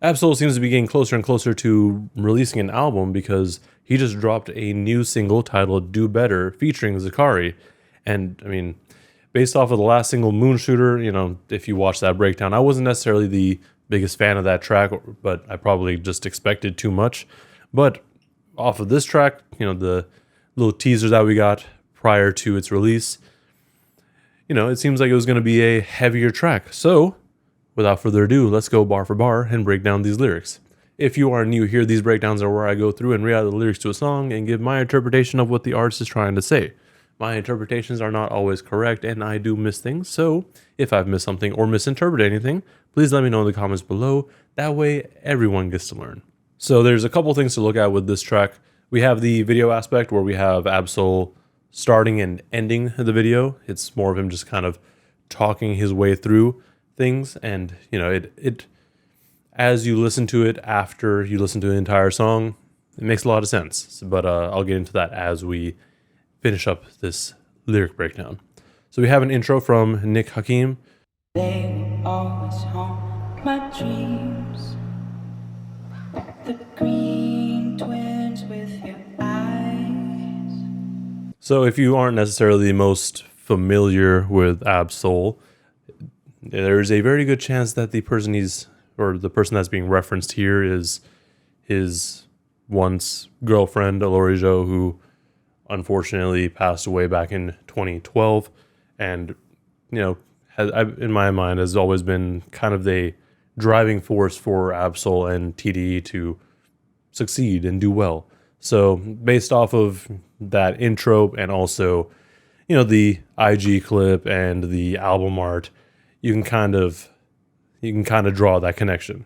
Absol seems to be getting closer and closer to releasing an album because he just dropped a new single titled Do Better featuring Zakari. And I mean, based off of the last single Moonshooter, if you watch that breakdown, I wasn't necessarily the biggest fan of that track, but I probably just expected too much. But off of this track, the little teaser that we got prior to its release, it seems like it was going to be a heavier track. So without further ado, let's go bar for bar and break down these lyrics. If you are new here, these breakdowns are where I go through and read out the lyrics to a song and give my interpretation of what the artist is trying to say. My interpretations are not always correct, and I do miss things, so if I've missed something or misinterpreted anything, please let me know in the comments below. That way, everyone gets to learn. So there's a couple things to look at with this track. We have the video aspect where we have Absol starting and ending the video. It's more of him just kind of talking his way through things, and it as you listen to it after you listen to the entire song, it makes a lot of sense. But I'll get into that as we finish up this lyric breakdown. So we have an intro from Nick Hakim. They will always haunt my dreams. The green twins with your eyes. So if you aren't necessarily the most familiar with Absol, there's a very good chance that the person that's being referenced here is his once girlfriend, Alori Jo, who unfortunately passed away back in 2012, and in my mind has always been kind of the driving force for Absol and TDE to succeed and do well. So based off of that intro and also the IG clip and the album art, you can kind of draw that connection.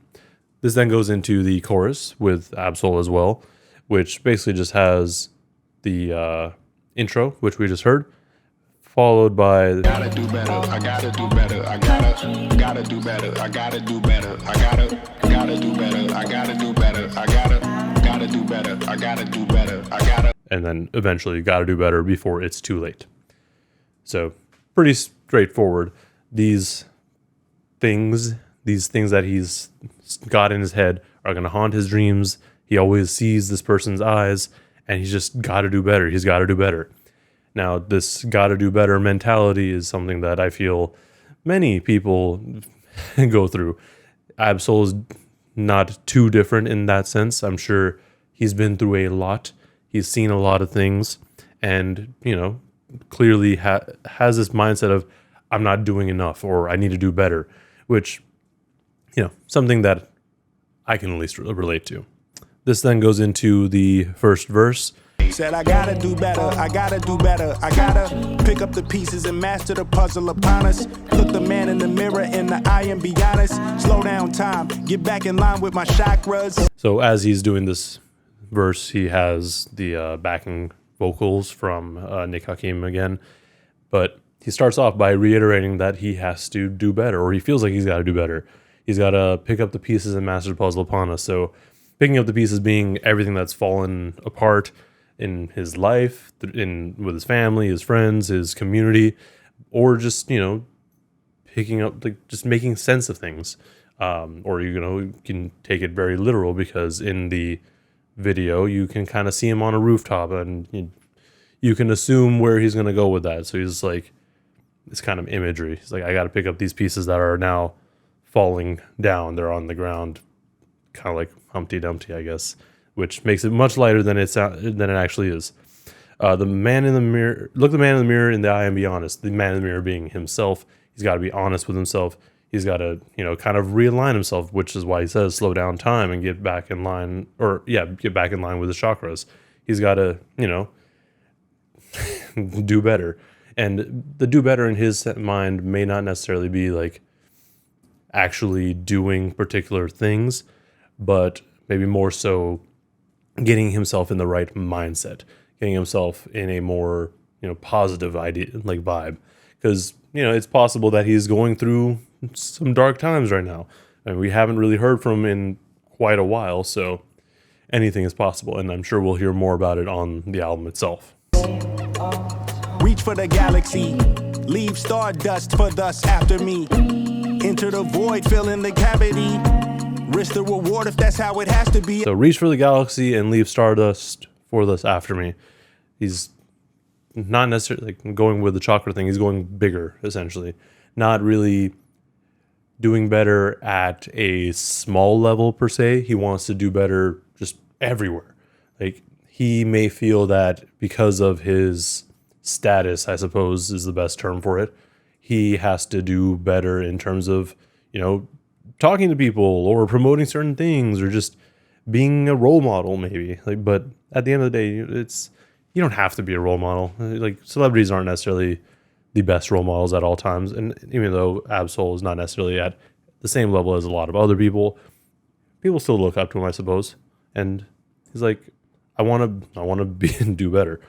This then goes into the chorus with Absol as well, which basically just has the intro, which we just heard, followed by gotta do better, I gotta do better, I gotta do better, I gotta do better, I gotta do better, I gotta do better, I gotta do better, I gotta do better, I gotta, and then eventually gotta do better before it's too late. So pretty straightforward. These things that he's got in his head are going to haunt his dreams. He always sees this person's eyes, and he's just got to do better. He's got to do better. Now, this got to do better mentality is something that I feel many people go through. Absol is not too different in that sense. I'm sure he's been through a lot. He's seen a lot of things, and clearly has this mindset of I'm not doing enough or I need to do better, which something that I can at least relate to. This then goes into the first verse. said I gotta do better, I gotta do better, I gotta pick up the pieces and master the puzzle upon us. Look the man in the mirror in the eye and be honest. Slow down time, get back in line with my chakras. So as he's doing this verse, he has the backing vocals from Nick Hakim again, but he starts off by reiterating that he has to do better, or he feels like he's got to do better. He's got to pick up the pieces and master the puzzle upon us. So picking up the pieces being everything that's fallen apart in his life, with his family, his friends, his community, or just, picking up, just making sense of things. Or, you can take it very literal, because in the video, you can kind of see him on a rooftop, and you can assume where he's going to go with that. So he's like, this kind of imagery. He's like, I got to pick up these pieces that are now falling down. They're on the ground, kind of like Humpty Dumpty, I guess, which makes it much lighter than it actually is. The man in the mirror, look the man in the mirror in the eye and be honest. The man in the mirror being himself. He's got to be honest with himself. He's got to, kind of realign himself, which is why he says slow down time and get back in line, get back in line with his chakras. He's got to, do better. And the do better in his mind may not necessarily be like actually doing particular things, but maybe more so getting himself in the right mindset, getting himself in a more, positive idea, like vibe. Because, it's possible that he's going through some dark times right now, and we haven't really heard from him in quite a while, so anything is possible, and I'm sure we'll hear more about it on the album itself. Reach for the galaxy, leave stardust for thus after me. Enter the void, fill in the cavity. Risk the reward if that's how it has to be. So reach for the galaxy and leave stardust for this after me. He's not necessarily like going with the chakra thing. He's going bigger, essentially. Not really doing better at a small level per se. He wants to do better just everywhere. Like he may feel that because of his status, I suppose is the best term for it, he has to do better in terms of, talking to people or promoting certain things or just being a role model maybe. Like, but at the end of the day, you don't have to be a role model. Like celebrities aren't necessarily the best role models at all times. And even though Absol is not necessarily at the same level as a lot of other people still look up to him, I suppose. And he's like, I want to be and do better.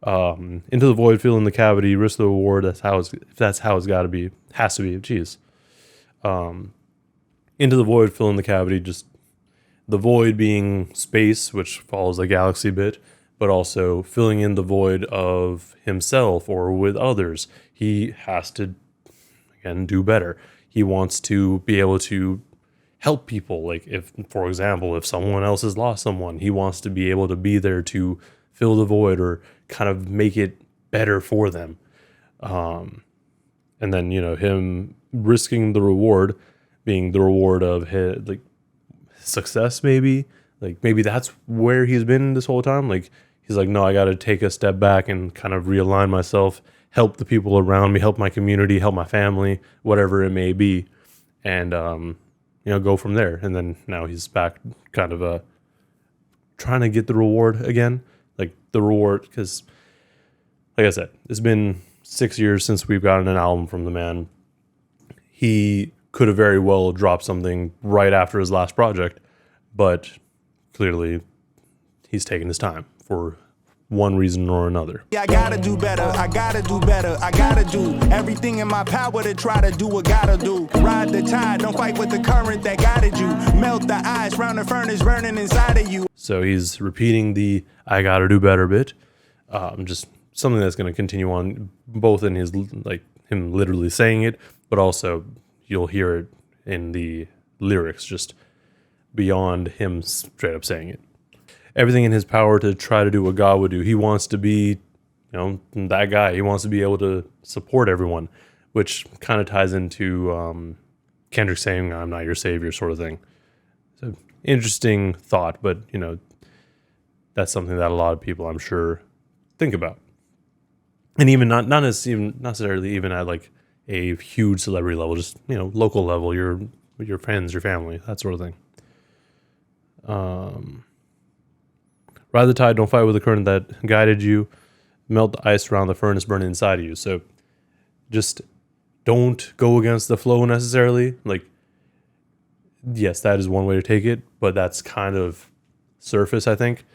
Into the void, fill in the cavity, risk the reward. That's how it's got to be. Has to be. Jeez. Into the void, fill in the cavity. Just the void being space, which follows the galaxy bit, but also filling in the void of himself or with others. He has to, again, do better. He wants to be able to help people. Like if, for example, if someone else has lost someone, he wants to be able to be there to fill the void or kind of make it better for them. And then, him risking the reward being the reward of his like success, maybe that's where he's been this whole time. Like he's like, no, I got to take a step back and kind of realign myself, help the people around me, help my community, help my family, whatever it may be. And, go from there. And then now he's back kind of, trying to get the reward again, like the reward. Cause like I said, it's been 6 years since we've gotten an album from the man. He could have very well dropped something right after his last project, but clearly he's taking his time for one reason or another. I gotta do better, I gotta do better, I gotta do everything in my power to try to do what gotta do. Ride the tide, don't fight with the current that guided you. Melt the ice round the furnace burning inside of you. So he's repeating the I gotta do better bit. Just something that's going to continue on both in his, like him literally saying it, but also you'll hear it in the lyrics just beyond him straight up saying it. Everything in his power to try to do what God would do. He wants to be, that guy. He wants to be able to support everyone, which kind of ties into Kendrick saying, I'm not your savior sort of thing. So interesting thought, but, that's something that a lot of people, I'm sure, think about. And even not necessarily even at like a huge celebrity level, just, local level, your friends, your family, that sort of thing. Ride the tide, don't fight with the current that guided you. Melt the ice around the furnace burning inside of you. So just don't go against the flow necessarily. Like, yes, that is one way to take it, but that's kind of surface, I think.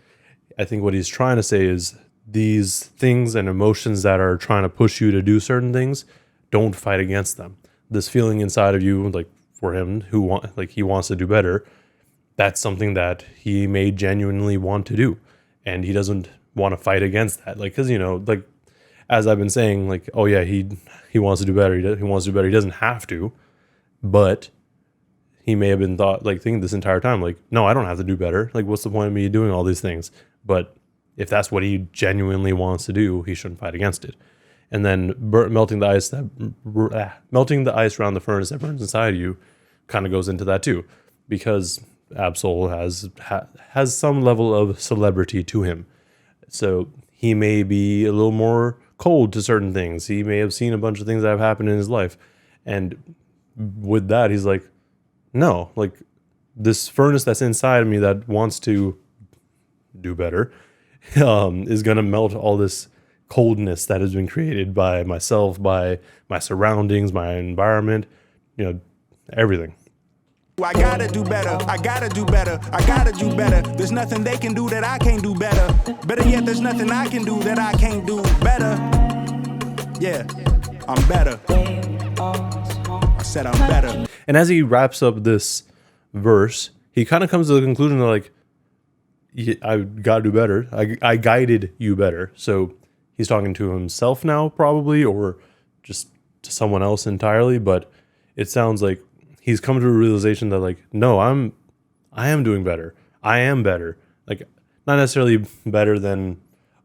I think what he's trying to say is these things and emotions that are trying to push you to do certain things, don't fight against them. This feeling inside of you, like for him, he wants to do better, that's something that he may genuinely want to do. And he doesn't want to fight against that. Like, cause like as I've been saying, like, oh yeah, he wants to do better. He wants to do better. He doesn't have to, but he may have been thinking this entire time, like, no, I don't have to do better. Like, what's the point of me doing all these things? But if that's what he genuinely wants to do, he shouldn't fight against it. And then melting the ice around the furnace that burns inside of you kind of goes into that too, because Absol has some level of celebrity to him. So he may be a little more cold to certain things. He may have seen a bunch of things that have happened in his life. And with that, he's like, no, like this furnace that's inside of me that wants to do better is going to melt all this coldness that has been created by myself, by my surroundings, my environment, everything. I gotta do better, I gotta do better, I gotta do better. There's nothing they can do that I can't do better. Better yet, there's nothing I can do that I can't do better. Yeah, I'm better. I said I'm better. And as he wraps up this verse, he kind of comes to the conclusion that, like, I gotta do better. I guided you better. So he's talking to himself now, probably, or just to someone else entirely. But it sounds like he's come to a realization that like, no, I am doing better. I am better. Like, not necessarily better than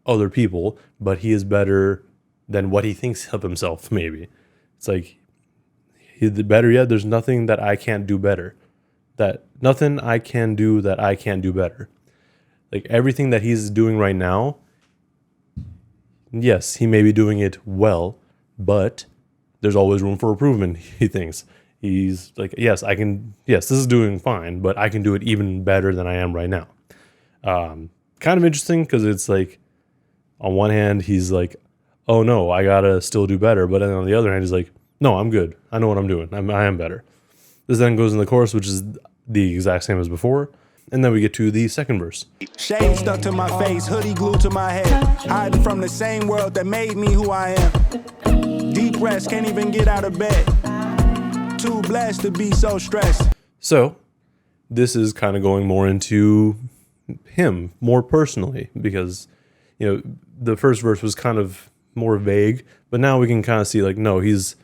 other people, but he is better than what he thinks of himself. Maybe it's like, better yet, there's nothing that I can't do better. That nothing I can do that I can't do better. Like everything that he's doing right now, yes, he may be doing it well, but there's always room for improvement, he thinks. He's like, yes, this is doing fine, but I can do it even better than I am right now. Kind of interesting because it's like, on one hand, he's like, oh no, I gotta still do better. But then on the other hand, he's like, no, I'm good. I know what I'm doing. I am better. This then goes in the chorus, which is the exact same as before. And then we get to the second verse. Shade stuck to my face, hoodie glued to my head. Hiding from the same world that made me who I am. Deep rest, can't even get out of bed. Too blessed to be so stressed. So this is kind of going more into him more personally, because, you know, the first verse was kind of more vague, but now we can kind of see like, no, he's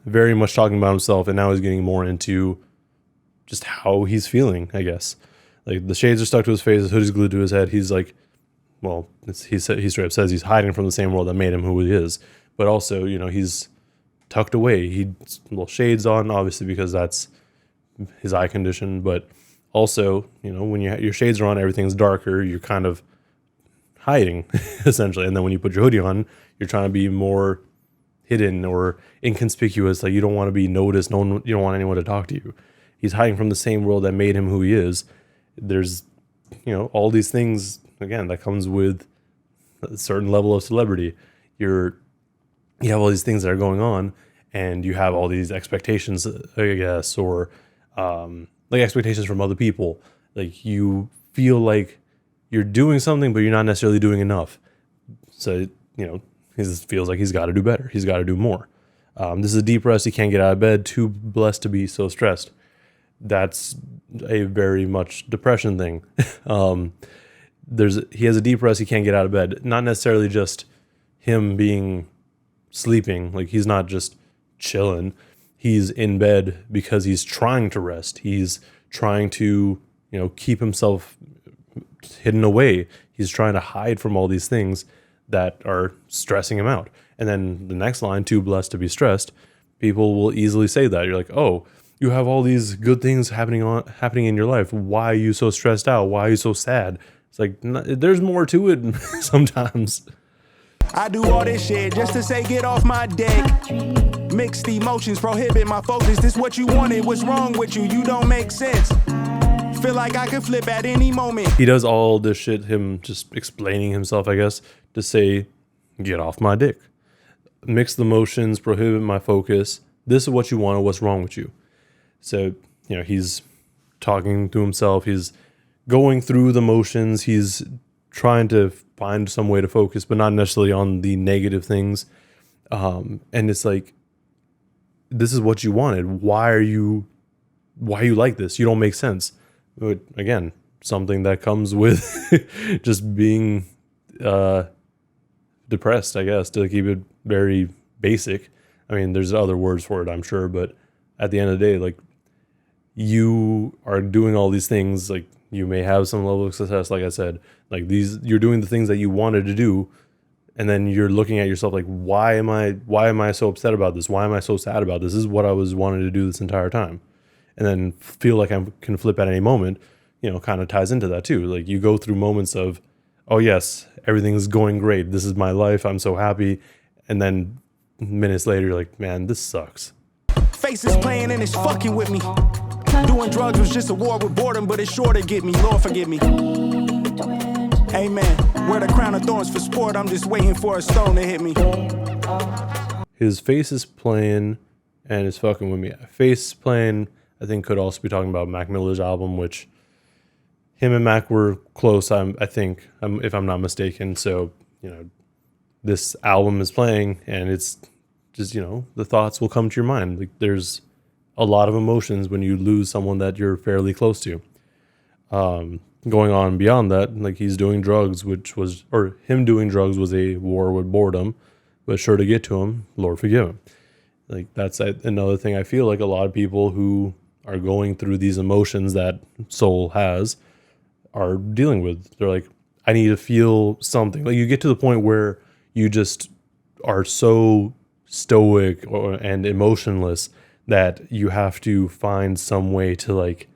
very much talking about himself, and now he's getting more into just how he's feeling, I guess. Like the shades are stuck to his face, his hoodie's glued to his head. He's like, well, he straight up says he's hiding from the same world that made him who he is. But also, you know, he's tucked away. He's little shades on, obviously, because that's his eye condition. But also, you know, when your shades are on, everything's darker. You're kind of hiding, essentially. And then when you put your hoodie on, you're trying to be more hidden or inconspicuous. Like you don't want to be noticed. You don't want anyone to talk to you. He's hiding from the same world that made him who he is. There's, you know, all these things, again, that comes with a certain level of celebrity. You have all these things that are going on, and you have all these expectations, I guess, or like expectations from other people. Like you feel like you're doing something, but you're not necessarily doing enough. So, you know, he feels like he's got to do better. He's got to do more. This is a deep rest. He can't get out of bed. Too blessed to be so stressed. That's a very much depression thing. He has a deep rest. He can't get out of bed. Not necessarily just him being sleeping. Like he's not just chilling. He's in bed because he's trying to rest. He's trying to, you know, keep himself hidden away. He's trying to hide from all these things that are stressing him out. And then the next line, too blessed to be stressed, people will easily say that. You're like, oh, you have all these good things happening in your life. Why are you so stressed out? Why are you so sad? It's like, there's more to it sometimes. I do all this shit just to say get off my dick. Mixed emotions prohibit my focus. This what you wanted, what's wrong with you? You don't make sense. Feel like I could flip at any moment. He does all this shit, him just explaining himself, I guess, to say, get off my dick. Mixed emotions prohibit my focus. This is what you wanted, what's wrong with you? So, you know, he's talking to himself. He's going through the motions. He's trying to find some way to focus, but not necessarily on the negative things. And it's like, this is what you wanted. Why are you like this? You don't make sense. But again, something that comes with just being depressed, I guess, to keep it very basic. I mean, there's other words for it, I'm sure, but at the end of the day, like, you are doing all these things. Like, you may have some level of success, like I said, like you're doing the things that you wanted to do, and then you're looking at yourself like, why am I so upset about this? Why am I so sad about this? This is what I was wanting to do this entire time. And then feel like I can flip at any moment, you know, kind of ties into that too. Like, you go through moments of, oh yes, everything's going great. This is my life. I'm so happy. And then minutes later, you're like, man, this sucks. Face is playing and it's fucking with me. Doing drugs was just a war with boredom, but it's sure to get me. Lord, forgive me. Amen. Wear the crown of thorns for sport. I'm just waiting for a stone to hit me. His face is playing and it's fucking with me. Face playing, I think, could also be talking about Mac Miller's album, which him and Mac were close, I think, if I'm not mistaken. So, you know, this album is playing and it's just, you know, the thoughts will come to your mind. Like, there's a lot of emotions when you lose someone that you're fairly close to. Going on beyond that, like, he's doing drugs, him doing drugs was a war with boredom, but sure to get to him, Lord forgive him. Like, that's another thing I feel like a lot of people who are going through these emotions that Soul has are dealing with. They're like, I need to feel something. Like, you get to the point where you just are so stoic and emotionless that you have to find some way to like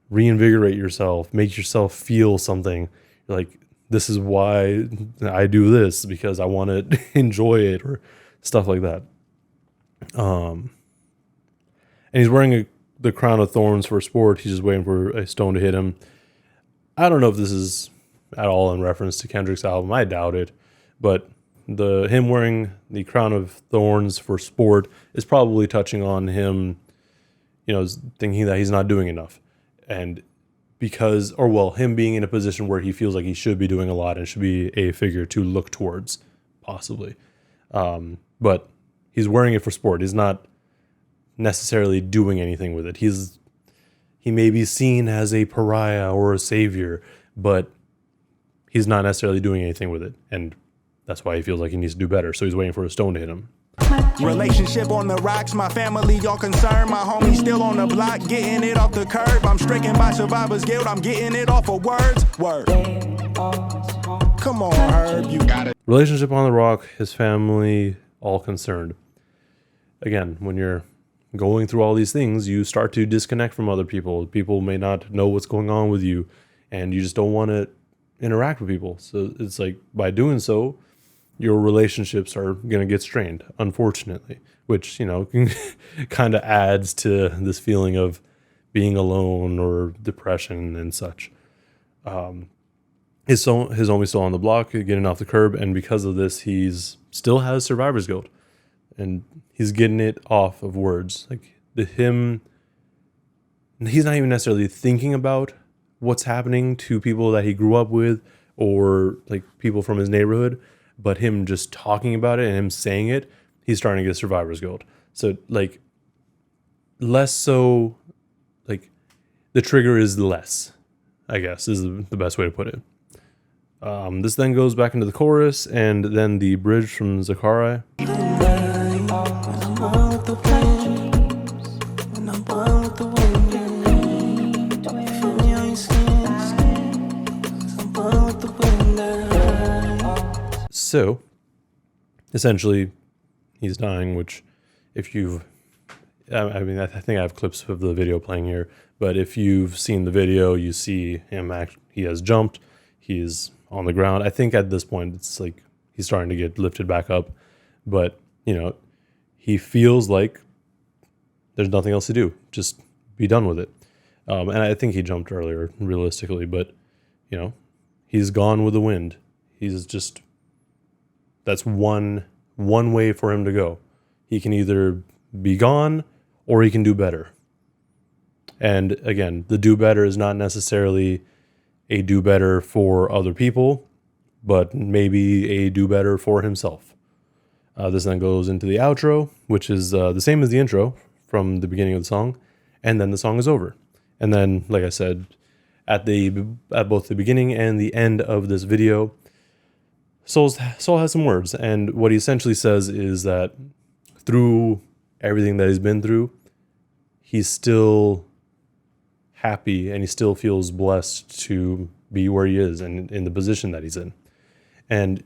reinvigorate yourself, make yourself feel something. Like, this is why I do this, because I want to enjoy it, or stuff like that. And he's wearing the crown of thorns for sport. He's just waiting for a stone to hit him. I don't know if this is at all in reference to Kendrick's album. I doubt it. But him wearing the crown of thorns for sport is probably touching on him, thinking that he's not doing enough. And him being in a position where he feels like he should be doing a lot and should be a figure to look towards, possibly. But he's wearing it for sport. He's not necessarily doing anything with it. He may be seen as a pariah or a savior, but he's not necessarily doing anything with it. And that's why he feels like he needs to do better. So he's waiting for a stone to hit him. Relationship on the rocks, my family all concerned. My homie still on the block, getting it off the curb. I'm stricken by survivor's guilt, I'm getting it off of words. Word. Come on, Herb, you got it. Relationship on the rock, his family all concerned. Again, when you're going through all these things, you start to disconnect from other people. People may not know what's going on with you, and you just don't want to interact with people. So it's like, by doing so, your relationships are going to get strained, unfortunately, which, kind of adds to this feeling of being alone or depression and such. His homie's still on the block, getting off the curb, and because of this, he's still has survivor's guilt, and he's getting it off of words. Like, he's not even necessarily thinking about what's happening to people that he grew up with or like people from his neighborhood, but him just talking about it and him saying it, he's starting to get survivor's guilt. So like, less so, like, the trigger is less, I guess, is the best way to put it. This then goes back into the chorus and then the bridge from Zachariah. So, essentially, he's dying, which, if you've, I think I have clips of the video playing here, but if you've seen the video, you see him he has jumped, he's on the ground. I think at this point, it's like, he's starting to get lifted back up, but, he feels like there's nothing else to do, just be done with it. And I think he jumped earlier, realistically, but, he's gone with the wind. He's just... That's one way for him to go. He can either be gone or he can do better. And again, the do better is not necessarily a do better for other people, but maybe a do better for himself. This then goes into the outro, which is the same as the intro from the beginning of the song, and then the song is over. And then, like I said, at both the beginning and the end of this video, Soul has some words, and what he essentially says is that through everything that he's been through, he's still happy and he still feels blessed to be where he is and in the position that he's in. And,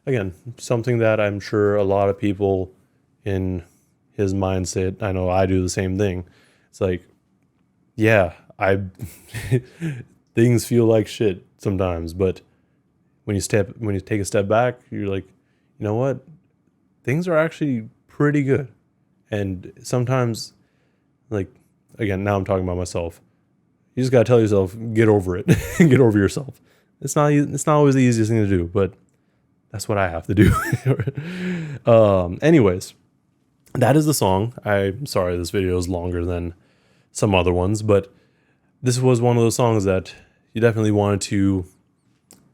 again, something that I'm sure a lot of people in his mindset, I know I do the same thing. It's like, yeah, things feel like shit sometimes, but when you take a step back, you're like, you know what? Things are actually pretty good. And sometimes, like, again, now I'm talking about myself. You just gotta tell yourself, get over it. Get over yourself. It's not always the easiest thing to do, but that's what I have to do. Anyways, that is the song. I'm sorry this video is longer than some other ones, but this was one of those songs that you definitely wanted to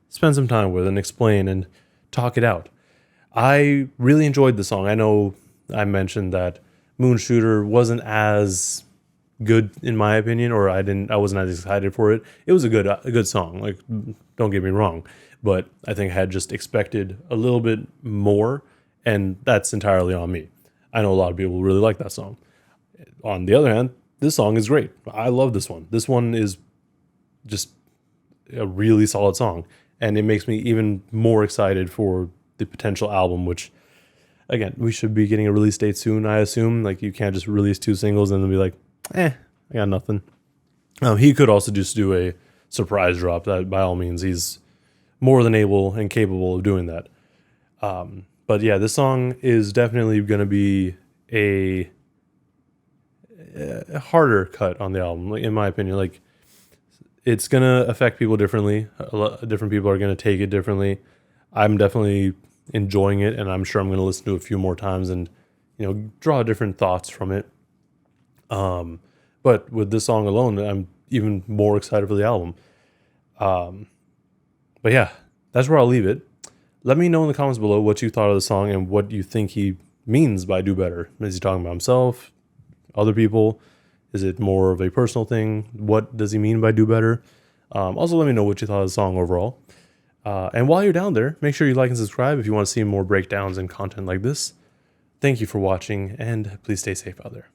spend some time with and explain and talk it out. I really enjoyed the song. I know I mentioned that Moonshooter wasn't as good in my opinion, or I wasn't as excited for it. It was a good song. Like, don't get me wrong, but I think I had just expected a little bit more, and that's entirely on me. I know a lot of people really like that song. On the other hand, this song is great. I love this one. This one is just a really solid song, and it makes me even more excited for the potential album, which again, we should be getting a release date soon, I assume. Like, you can't just release 2 singles and then be like, I got nothing. He could also just do a surprise drop. That, by all means, he's more than able and capable of doing that. But yeah, this song is definitely going to be a harder cut on the album, like, in my opinion. Like, it's going to affect people differently. A lot, different people are going to take it differently. I'm definitely enjoying it, and I'm sure I'm going to listen to it a few more times and, you know, draw different thoughts from it. But with this song alone, I'm even more excited for the album. But yeah, that's where I'll leave it. Let me know in the comments below what you thought of the song and what you think he means by do better. Is he talking about himself, other people? Is it more of a personal thing? What does he mean by do better? Also, let me know what you thought of the song overall. And while you're down there, make sure you like and subscribe if you want to see more breakdowns and content like this. Thank you for watching, and please stay safe out there.